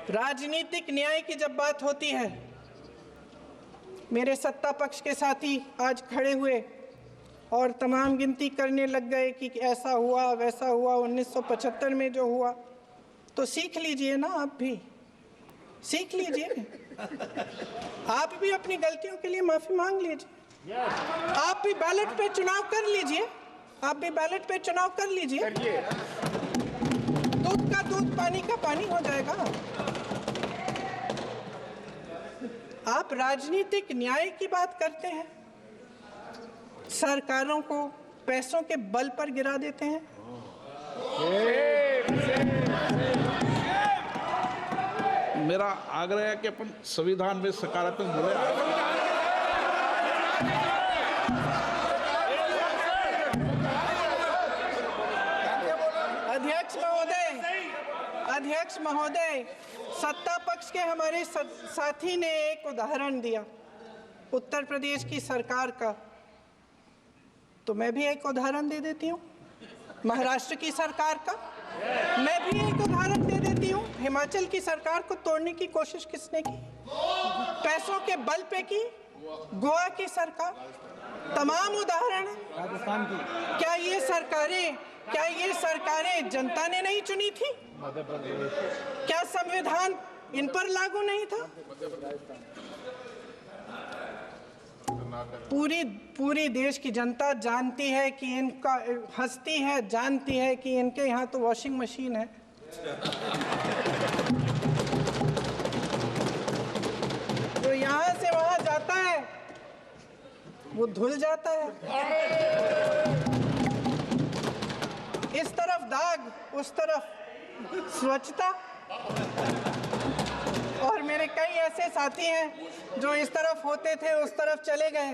राजनीतिक न्याय की जब बात होती है, मेरे सत्ता पक्ष के साथी आज खड़े हुए और तमाम गिनती करने लग गए कि ऐसा हुआ वैसा हुआ 1975 में जो हुआ। तो सीख लीजिए ना, आप भी सीख लीजिए, आप भी अपनी गलतियों के लिए माफी मांग लीजिए। आप भी बैलेट पे चुनाव कर लीजिए, आप भी बैलेट पे चुनाव कर लीजिए। दूध का दूध, पानी का पानी हो जाएगा। आप राजनीतिक न्याय की बात करते हैं, सरकारों को पैसों के बल पर गिरा देते हैं। मेरा आग्रह है कि अपन संविधान में सकारात्मक बोले। अध्यक्ष महोदय, सत्ता पक्ष के हमारे साथी ने एक उदाहरण दिया उत्तर प्रदेश की सरकार का, तो मैं भी एक उदाहरण दे देती हूँ महाराष्ट्र की सरकार का। मैं भी एक उदाहरण दे देती हूँ हिमाचल की सरकार को तोड़ने की कोशिश किसने की, पैसों के बल पे की, गोवा की सरकार। तमाम उदाहरण राजस्थान की। क्या ये सरकारें जनता ने नहीं चुनी थी? क्या संविधान इन पर लागू नहीं था? पूरी देश की जनता जानती है कि इनका हंसती है, जानती है कि इनके यहाँ तो वॉशिंग मशीन है। तो यहाँ से वहाँ जाता है वो धुल जाता है। इस तरफ दाग, उस तरफ स्वच्छता। और मेरे कई ऐसे साथी हैं जो इस तरफ होते थे उस तरफ चले गए,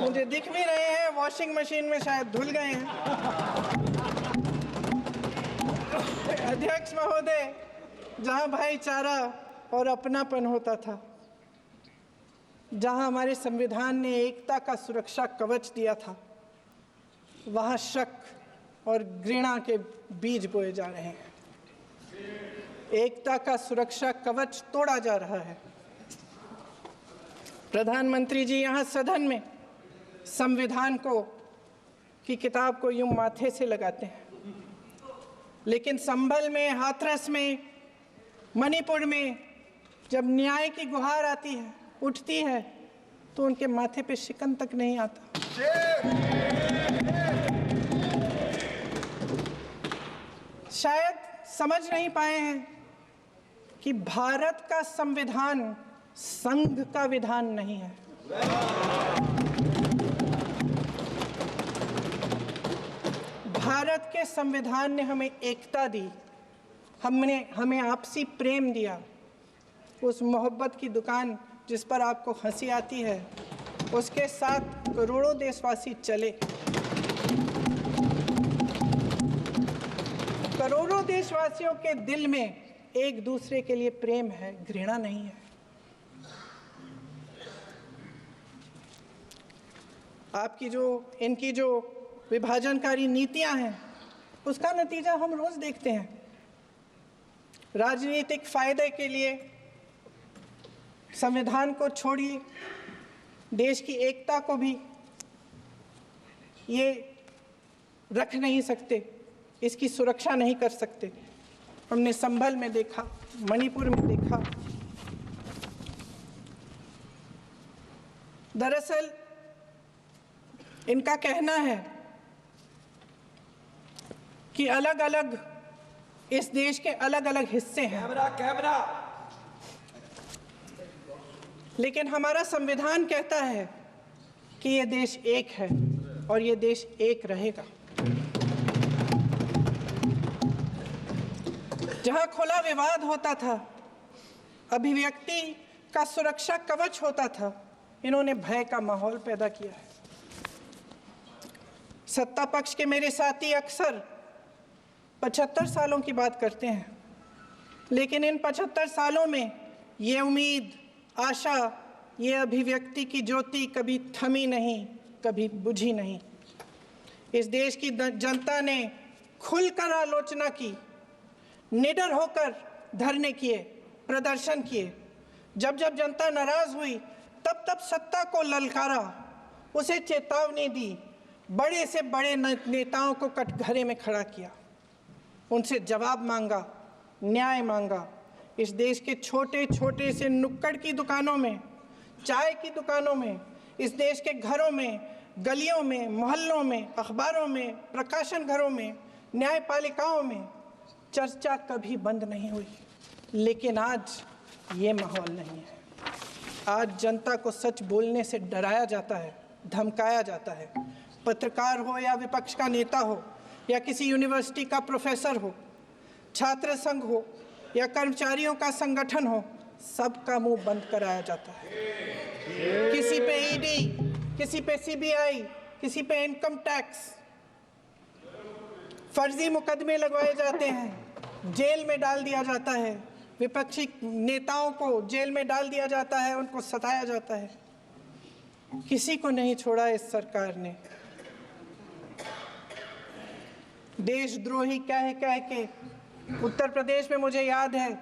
मुझे दिख भी रहे हैं, वॉशिंग मशीन में शायद धुल गए हैं। अध्यक्ष महोदय, जहां भाईचारा और अपनापन होता था, जहां हमारे संविधान ने एकता का सुरक्षा कवच दिया था, वहां शक और घृणा के बीज बोए जा रहे हैं। एकता का सुरक्षा कवच तोड़ा जा रहा है। प्रधानमंत्री जी यहाँ सदन में संविधान की किताब को यूं माथे से लगाते हैं, लेकिन संभल में, हाथरस में, मणिपुर में जब न्याय की गुहार आती है, उठती है, तो उनके माथे पे शिकन तक नहीं आता। शायद समझ नहीं पाए हैं कि भारत का संविधान संघ का विधान नहीं है। भारत के संविधान ने हमें एकता दी, हमें आपसी प्रेम दिया। उस मोहब्बत की दुकान जिस पर आपको हंसी आती है, उसके साथ करोड़ों देशवासी चले। करोड़ों देशवासियों के दिल में एक दूसरे के लिए प्रेम है, घृणा नहीं है। इनकी जो विभाजनकारी नीतियां हैं, उसका नतीजा हम रोज देखते हैं। राजनीतिक फायदे के लिए संविधान को छोड़िए, देश की एकता को भी ये रख नहीं सकते, इसकी सुरक्षा नहीं कर सकते। हमने संभल में देखा, मणिपुर में देखा। दरअसल इनका कहना है कि अलग अलग इस देश के अलग अलग हिस्से हैं, लेकिन हमारा संविधान कहता है कि ये देश एक है और ये देश एक रहेगा। जहां खुला विवाद होता था, अभिव्यक्ति का सुरक्षा कवच होता था, इन्होंने भय का माहौल पैदा किया है। सत्ता पक्ष के मेरे साथी अक्सर 75 सालों की बात करते हैं, लेकिन इन 75 सालों में ये उम्मीद, आशा, ये अभिव्यक्ति की ज्योति कभी थमी नहीं, कभी बुझी नहीं। इस देश की जनता ने खुलकर आलोचना की, निडर होकर धरने किए, प्रदर्शन किए। जब जब जनता नाराज हुई तब तब सत्ता को ललकारा, उसे चेतावनी दी, बड़े से बड़े नेताओं को कटघरे में खड़ा किया, उनसे जवाब मांगा, न्याय मांगा। इस देश के छोटे छोटे से नुक्कड़ की दुकानों में, चाय की दुकानों में, इस देश के घरों में, गलियों में, मोहल्लों में, अखबारों में, प्रकाशन घरों में, न्यायपालिकाओं में चर्चा कभी बंद नहीं हुई। लेकिन आज ये माहौल नहीं है। आज जनता को सच बोलने से डराया जाता है, धमकाया जाता है। पत्रकार हो या विपक्ष का नेता हो या किसी यूनिवर्सिटी का प्रोफेसर हो, छात्र संघ हो या कर्मचारियों का संगठन हो, सबका मुंह बंद कराया जाता है। किसी पे ईडी, किसी पे सीबीआई, किसी पे इनकम टैक्स, फर्जी मुकदमे लगवाए जाते हैं, जेल में डाल दिया जाता है, विपक्षी नेताओं को जेल में डाल दिया जाता है, उनको सताया जाता है। किसी को नहीं छोड़ा इस सरकार ने। देशद्रोही कह कह के उत्तर प्रदेश में मुझे याद है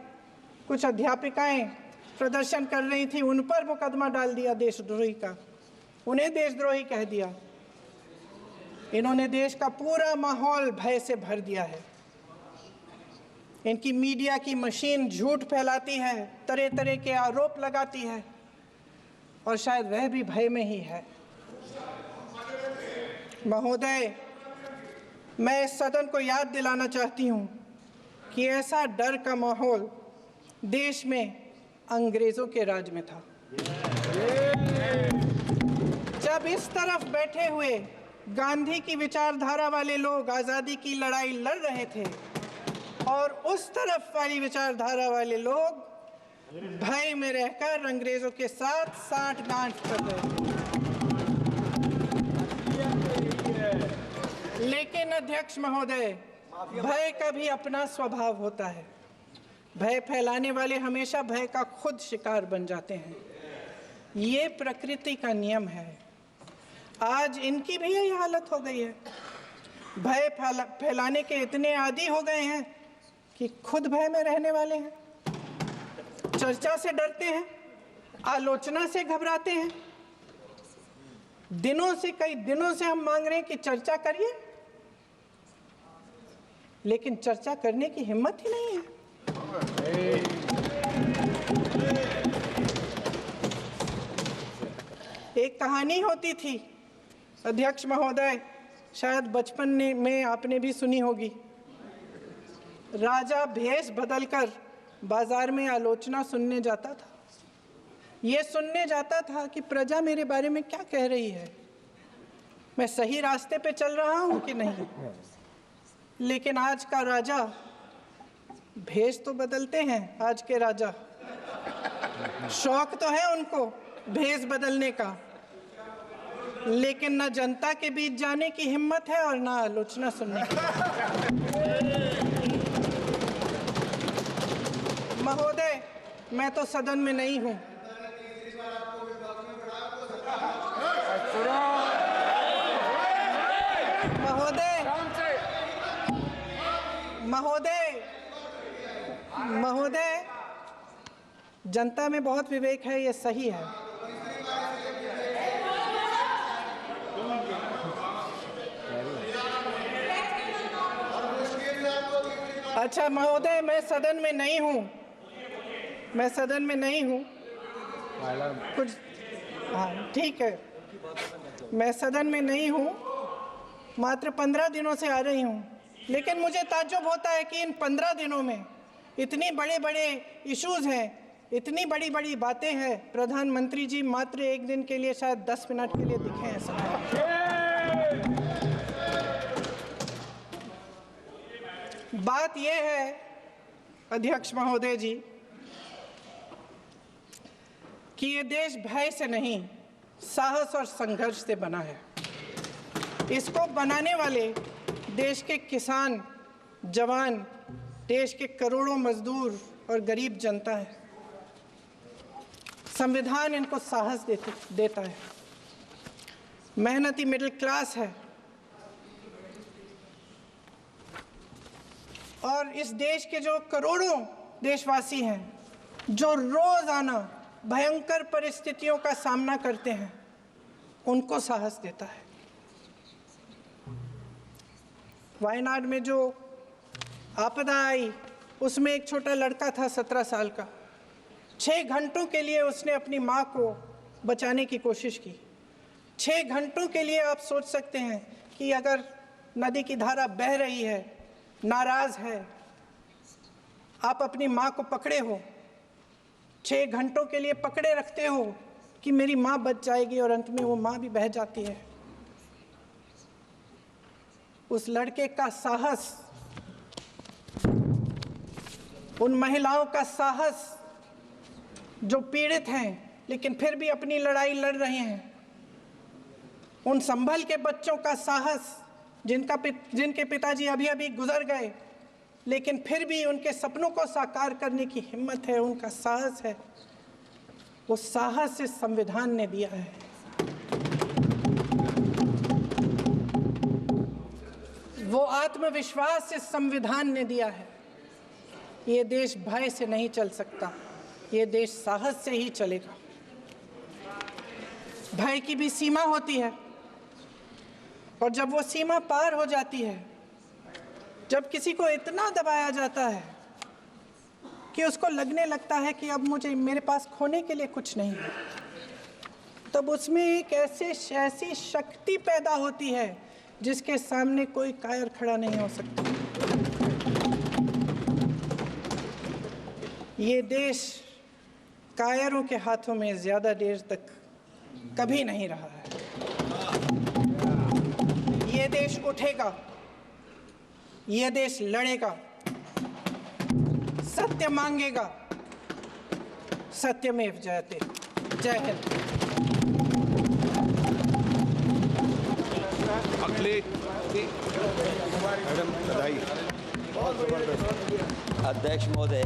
कुछ अध्यापिकाएं प्रदर्शन कर रही थी, उन पर मुकदमा डाल दिया देशद्रोही का, उन्हें देशद्रोही कह दिया। इन्होंने देश का पूरा माहौल भय से भर दिया है। इनकी मीडिया की मशीन झूठ फैलाती है, तरह तरह के आरोप लगाती है, और शायद वह भी भय में ही है। महोदय, मैं इस सदन को याद दिलाना चाहती हूँ कि ऐसा डर का माहौल देश में अंग्रेजों के राज में था। जब इस तरफ बैठे हुए गांधी की विचारधारा वाले लोग आज़ादी की लड़ाई लड़ रहे थे और उस तरफ वाली विचारधारा वाले लोग भय में रहकर अंग्रेजों के साथ साठ-गांठ कर रहे थे। लेकिन अध्यक्ष महोदय, भय का भी अपना स्वभाव होता है। भय फैलाने वाले हमेशा भय का खुद शिकार बन जाते हैं। ये प्रकृति का नियम है। आज इनकी भी यही हालत हो गई है। भय फैलाने के इतने आदी हो गए हैं कि खुद भय में रहने वाले हैं। चर्चा से डरते हैं, आलोचना से घबराते हैं। कई दिनों से हम मांग रहे हैं कि चर्चा करिए, लेकिन चर्चा करने की हिम्मत ही नहीं है। एक कहानी होती थी अध्यक्ष महोदय, शायद बचपन में आपने भी सुनी होगी। राजा भेष बदलकर बाजार में आलोचना सुनने जाता था। ये सुनने जाता था कि प्रजा मेरे बारे में क्या कह रही है, मैं सही रास्ते पे चल रहा हूँ कि नहीं। लेकिन आज का राजा, भेष तो बदलते हैं आज के राजा, शौक तो है उनको भेष बदलने का, लेकिन न जनता के बीच जाने की हिम्मत है और ना आलोचना सुनने की। महोदय, मैं तो सदन में नहीं हूं। महोदय, जनता में बहुत विवेक है, ये सही है। अच्छा महोदय, मैं सदन में नहीं हूँ, कुछ हाँ ठीक है, मैं सदन में नहीं हूँ, मात्र 15 दिनों से आ रही हूँ। लेकिन मुझे ताज्जुब होता है कि इन 15 दिनों में इतनी बड़े इश्यूज हैं, इतनी बड़ी बातें हैं, प्रधानमंत्री जी मात्र एक दिन के लिए शायद 10 मिनट के लिए दिखे हैं सब। बात यह है अध्यक्ष महोदय जी कि ये देश भय से नहीं, साहस और संघर्ष से बना है। इसको बनाने वाले देश के किसान, जवान, देश के करोड़ों मजदूर और गरीब जनता है। संविधान इनको साहस देता है। मेहनती मिडिल क्लास है और इस देश के जो करोड़ों देशवासी हैं जो रोजाना भयंकर परिस्थितियों का सामना करते हैं, उनको साहस देता है। वायनाड में जो आपदा आई, उसमें एक छोटा लड़का था 17 साल का। 6 घंटों के लिए उसने अपनी माँ को बचाने की कोशिश की। 6 घंटों के लिए आप सोच सकते हैं कि अगर नदी की धारा बह रही है, नाराज है, आप अपनी माँ को पकड़े हो, 6 घंटों के लिए पकड़े रखते हो कि मेरी माँ बच जाएगी, और अंत में वो माँ भी बह जाती है। उस लड़के का साहस, उन महिलाओं का साहस जो पीड़ित हैं लेकिन फिर भी अपनी लड़ाई लड़ रहे हैं, उन संभल के बच्चों का साहस जिनके पिताजी अभी अभी गुजर गए लेकिन फिर भी उनके सपनों को साकार करने की हिम्मत है, उनका साहस है, वो साहस इस संविधान ने दिया है। वो आत्मविश्वास इस संविधान ने दिया है। ये देश भय से नहीं चल सकता, ये देश साहस से ही चलेगा। भय की भी सीमा होती है, और जब वो सीमा पार हो जाती है, जब किसी को इतना दबाया जाता है कि उसको लगने लगता है कि अब मेरे पास खोने के लिए कुछ नहीं है, तब उसमें एक ऐसी शक्ति पैदा होती है जिसके सामने कोई कायर खड़ा नहीं हो सकता। ये देश कायरों के हाथों में ज्यादा देर तक कभी नहीं रहा है। ये देश उठेगा, ये देश लड़ेगा, सत्य मांगेगा, सत्यमेव जयते। जय हिंद। अखिलेश जी, मैडम बधाई। बहुत जबरदस्त। अध्यक्ष महोदय,